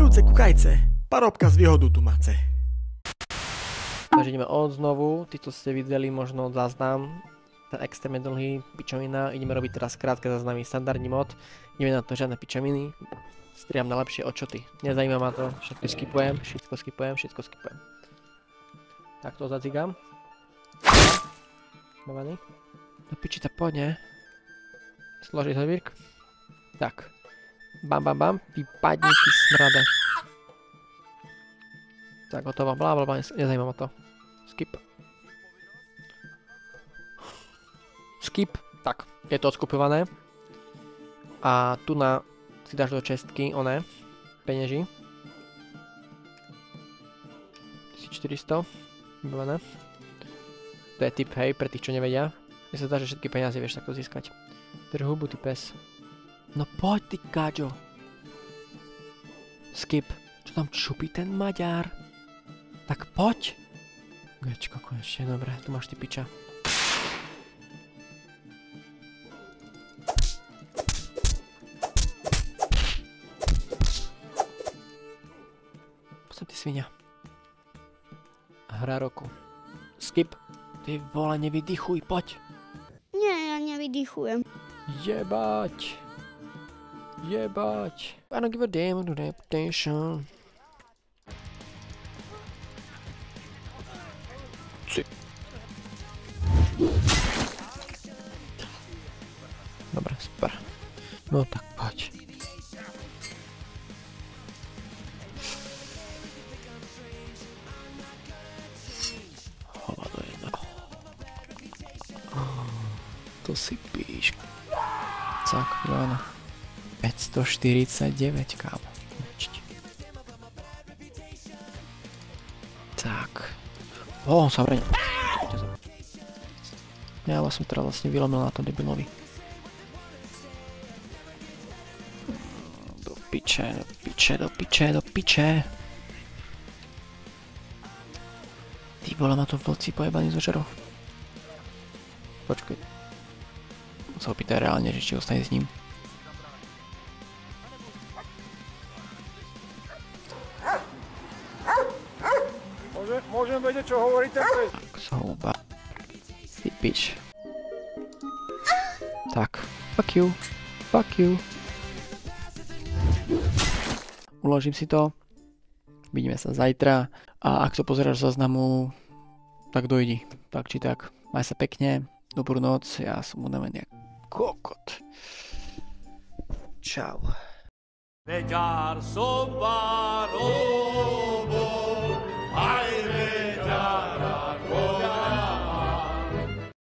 Horúce kukajce, parobka z výhodu tu mace. Takže ideme od znovu, títo ste videli možno záznam, ten extrémne dlhý, pičovina, ideme robiť teraz krátke záznamy, standardný mod, ideme na to žiadne pičoviny, striham na lepšie očoty, nezajíma ma to, všetko skipujem. Tak to zadzigám. Bavený. Do piči to poďne. Složiť hodvík. Tak. Bam, vypadni ty smrade. Tak, hotovo, blablabla, nezajíma ma to. Skip. Tak, je to odskupované. A tu na si dáš do čestky, oné, penieži. 1400. Vybavené. To je tip, hej, pre tých, čo nevedia. Mne sa zdá, že všetky peniaze vieš takto získať. Drž hubu, ty pes. No poď, ty káďo. Skip. Čo tam čupí ten Maďar? Tak poď. Gečko, konečne, dobre, tu máš ty piča. Poď ty svinia. Hra roku. Skip. Ty vole, nevydychuj, poď. Nie, ja nevydychujem. Jebať. I don't give a damn on the reputation. Dobre, super. No tak poď. Hovado jedna. To si píš. Tak, Joana. 549, kámo. Tak. O, sa vrejme. Ja som teraz vlastne vylomil na to debilovi. Do piče. Ty vole, ma to vlci pojebaný zožerov. Počkaj. Sa opýtaj reálne, že či ostane s ním. Môžem vedieť, čo hovorí ten pes? Tak, zhouba. Ty pič. Tak, fuck you. Uložím si to. Vidíme sa zajtra. A ak to pozeráš z záznamu, tak dojdi. Tak či tak. Maj sa pekne. Dobrú noc. Ja som unavený jak kokot. Čau. Beďar som váro